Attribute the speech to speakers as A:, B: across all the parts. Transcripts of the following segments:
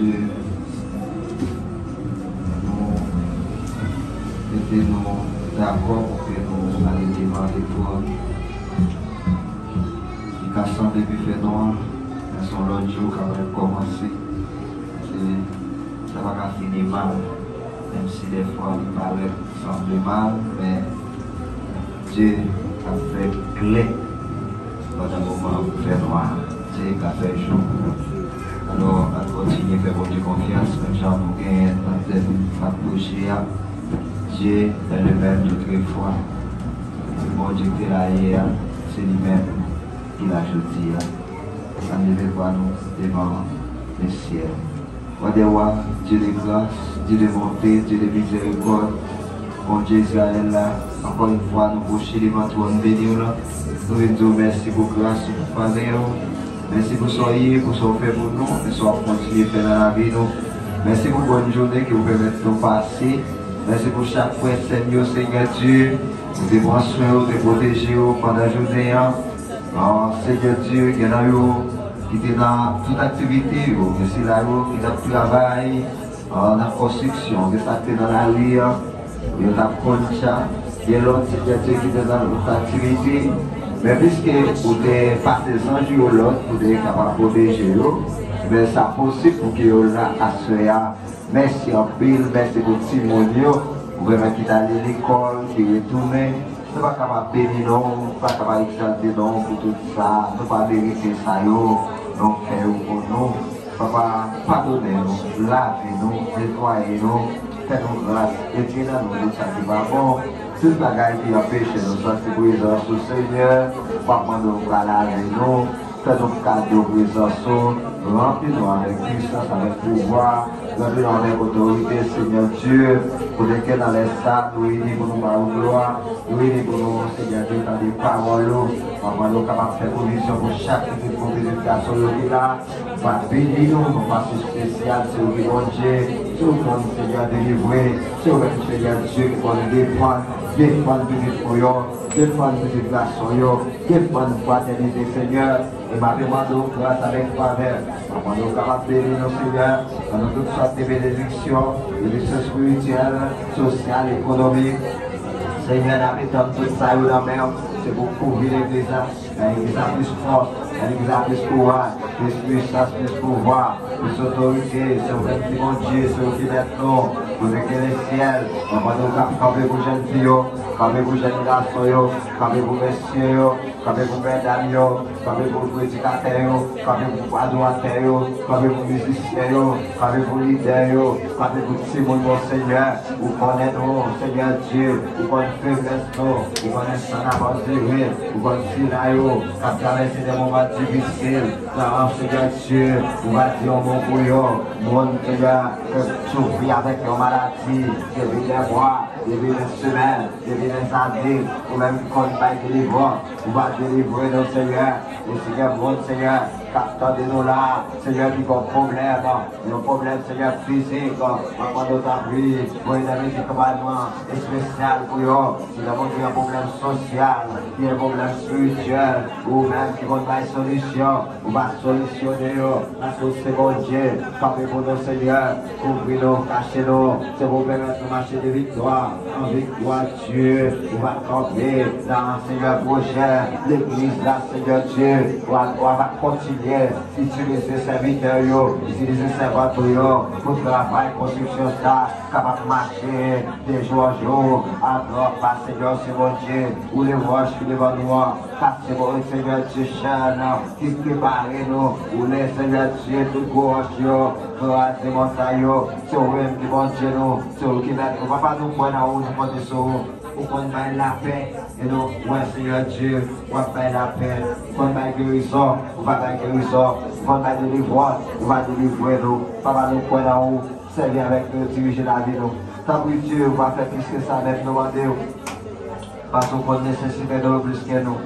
A: Dieu, mettez-nous d'accord pour que nous allions devant l'étoile. Qui cassant des buffets noirs, mais son l'autre jour qui va commencer. Ça va finir mal, même si des fois il paraît semble mal, mais Dieu a fait clé pendant le moment où il fait noir, Dieu a fait jour. Alors, on continue à faire votre confiance, même si nous gagnons dans cette approche. Dieu est le même d'autrefois. Le bon Dieu qui est là hier, c'est lui-même qui l'a jeté. Amenez voir nous devant le ciel. Dieu de grâce, Dieu de bonté, Dieu de miséricorde, bon Dieu Israël là, encore une fois nous boucher devant toi, nous bénir là. Nous voulons dire merci pour grâce, pour faveur. Merci pour soyez, pour ce que vous faites pour nous, merci pour continuer à faire dans la vie nous. Merci pour bonne journée que vous permettez de nous passer. Merci pour chaque fois, Seigneur, Seigneur Dieu, de prendre soin, de protéger pendant la journée. Seigneur Dieu, il y en a qui étaient dans toute activité, merci là, qui ont travaillé dans la construction, qui sont dans la lire, qui ont concha, il y a l'autre Seigneur Dieu qui est dans l'autre activité. Mais puisque vous avez passé 100 jours l'autre, vous êtes capable de protéger, mais c'est possible pour que vous ayez à merci en pile, merci pour Timonio, vous pouvez quitter l'école, qui retourne. Nous ne sommes pas capables de bénir, nous ne sommes pas capables d'exalter pour tout ça, nous ne sommes pas vérifier ça, nous faisons pour nous. Papa, pardonnez-nous, lavez-nous, nettoyez-nous, faites-nous grâce, retirez-nous de ça qui va bon. Tout le bagage qui a péché, nous sommes présents sous Seigneur, papa nous va laver nous, faites-nous cadeau présents, remplis-nous avec puissance, avec pouvoir, remplis-nous avec autorité, Seigneur Dieu, pour lesquels dans les salles, nous unis pour nous voir au gloire, nous unis pour nous, Seigneur Dieu, dans des paroles, papa nous capables de faire provision pour chaque petite communication qui est là, va bénir nous, nous façon spéciale, c'est au bon Dieu, c'est au bon Seigneur délivré, c'est au bon Seigneur Dieu qui va nous défendre. Défendre petite foyon, défendre petite garçon, défendre fraternité Seigneur, et ma demande grâce avec faveur. Maman nous capable de bénir nos Seigneur, dans nos toutes sortes de bénédictions spirituelles, sociales, économiques. Seigneur, n'habitons tout ça dans la mer, c'est pour couvrir l'église, l'église a plus force, l'église a plus courage, plus puissance, plus pouvoir, plus autorité, c'est vrai qui mon Dieu, c'est au qui maintenant, vous êtes les ciels, on va nous capter pour jeunes filles, capter pour jeunes garçons, capter pour messieurs, capter pour mesdames, capter pour prédicateurs, capter pour adorateurs, capter pour musiciens, capter pour leaders, capter pour tout le monde, Seigneur, vous connaissez nous, Seigneur Dieu, vous connaissez faiblesse, vous connaissez son aventure, vous connaissez là-haut, quand traverser des moments difficiles, là, Seigneur Dieu, vous va dire mon bouillon, mon Seigneur, souffrir avec une maladie, depuis des mois, depuis des semaines, depuis des années, ou même quand il va délivrer, vous va délivrer nos Seigneur, le Seigneur, mon Seigneur, captez-nous là, Seigneur, qui a un problème, Seigneur, physique, avant de ta vie, pour les amis, commandement spécial pour eux, si nous avons un problème social, qui est un problème spirituel, ou même qui vont avoir une solution, on va solutionner, parce que c'est bon Dieu, frappez pour nos Seigneur, couvrez-nous, cachez-nous, c'est pour permettre de marcher de victoire, en victoire, Dieu, on va camper dans Seigneur prochain, l'église là, Seigneur Dieu, on va continuer. Utiliser serviteurs, utiliser servants pour travailler, construction ça, capable de marcher des jours en jour, alors par Seigneur, c'est mon Dieu, où les roches qui devant nous, car c'est mon Seigneur Dieu, qui prépare nous, où les Seigneur Dieu, tout gauche, grâce des montagnes, c'est eux qui vont Dieu nous, c'est eux qui mettent, on ne va pas nous prendre en haut, nous prendre sur eux. Pour qu'on ait la paix, et nous, ouais, Seigneur Dieu, on va faire la paix, qu'on ait guérison, on va faire guérison, qu'on ait délivrance, on va délivrer nous, papa nous prendre en haut, servir avec nous, diriger la vie nous. Tant que Dieu va faire plus que ça avec nous, parce qu'on nécessite de nous plus que nous.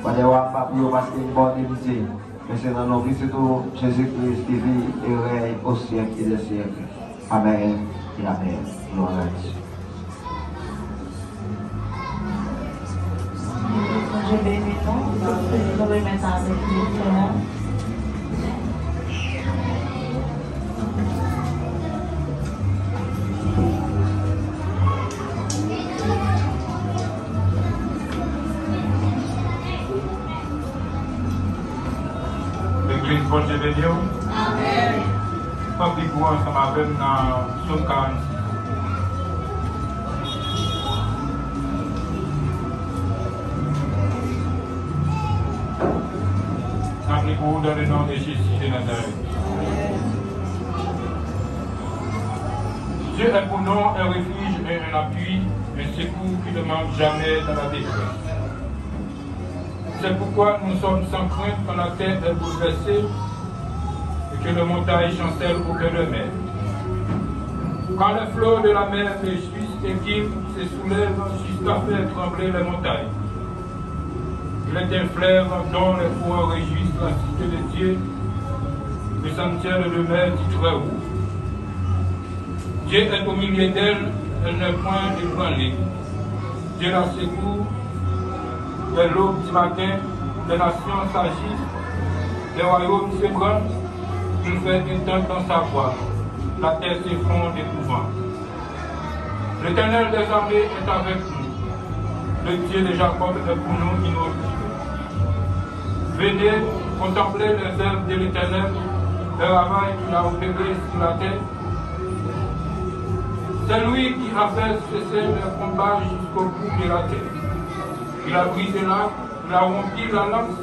A: On ne va pas pour parce qu'il y a une bonne unité, mais c'est dans nos vies, surtout Jésus-Christ qui vit et règne au siècle et des siècles. Amen et Amen. Gloire à Dieu.
B: Je bénis nous remettre avec nous.
C: L'église bonne Dieu. Amen. Pas de pour ensemble avec dans Somme 46. Appelez-vous dans le nom de Jésus de Nazareth. Dieu est pour nous un refuge et un appui, un secours qui ne manque jamais dans la détresse. C'est pourquoi nous sommes sans crainte quand la terre est bouleversée et que le montagne chancelle au cœur de mer. Quand les flots de la mer réjouissent et qu'ils se soulèvent jusqu'à faire trembler les montagnes. Il est un fleuve dont les courants réjouissent la cité de Dieu, le sanctuaire de mer du Très-Haut. Dieu est au milieu d'elle, elle n'est point ébranlée. Dieu la secoue, dès l'aube du matin, les nations s'agissent, les royaumes s'ébranlent, il fait éteindre dans sa voix, la terre s'effondre d'épouvante. L'Éternel des armées est avec nous, le Dieu de Jacob est pour nous inaudible. Venez contempler les œuvres de l'Éternel, le travail qu'il a opéré sur la terre. C'est lui qui a fait cesser le combat jusqu'au bout de la terre. Il a brisé l'arc, il a rompu la lance,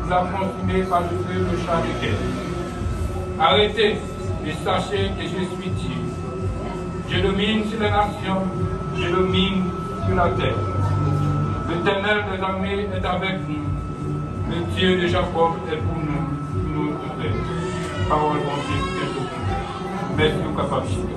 C: il a consumé par le feu le char de guerre. Arrêtez et sachez que je suis Dieu. Je domine sur les nations, je domine sur la terre. L'Éternel des armées est avec nous. Le Dieu de Jacob est pour nous, nous frères. Parole bon Dieu, que je vous merci au capacité.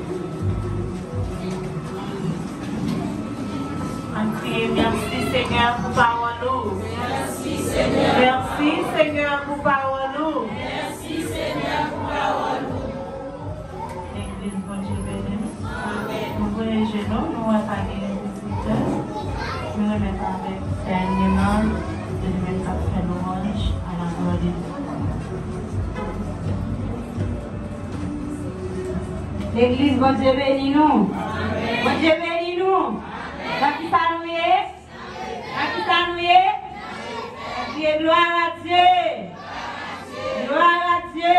B: Merci Seigneur pour parole. Merci Seigneur. Merci Seigneur pour parole. Merci Seigneur pour parole. L'église bon Dieu béni. Nous voyons les genoux, nous allons parler les visiteurs. Nous remettons avec dernièrement de nous mettre après l'orange à la gloire de Dieu. L'église bon Dieu béni nous. Bon Dieu béni nous. Qui ça nous est? Qui ça nous est? Gloire à Dieu. Gloire à Dieu.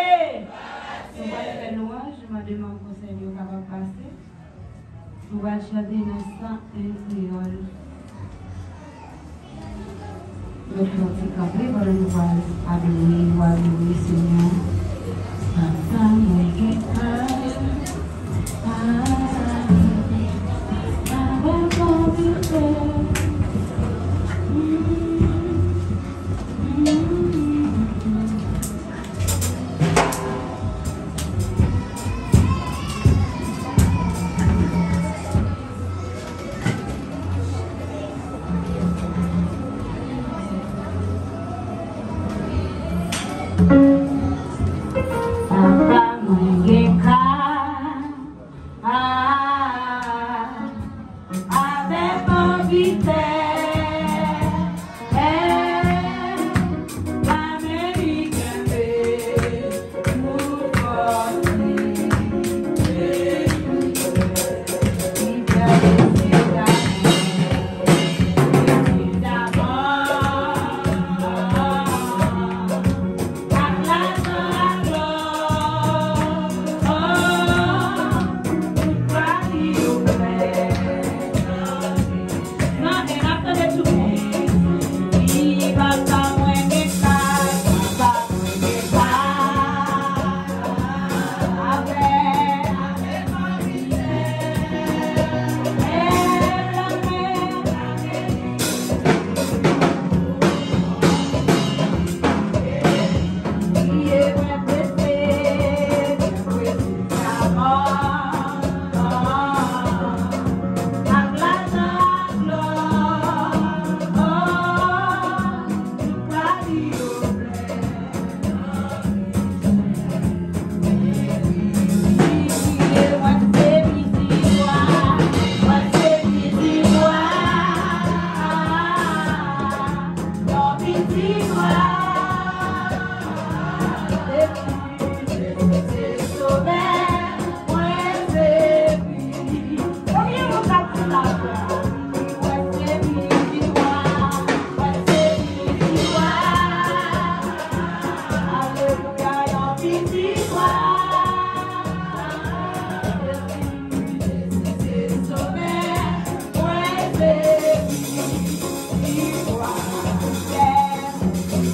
B: Nous allons faire louange. Je me demande au Seigneur qui va passer. Nous allons chanter un instant un créole. Nous allons nous camper pour nous adorer le Seigneur. Alléluia.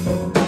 A: Thank you.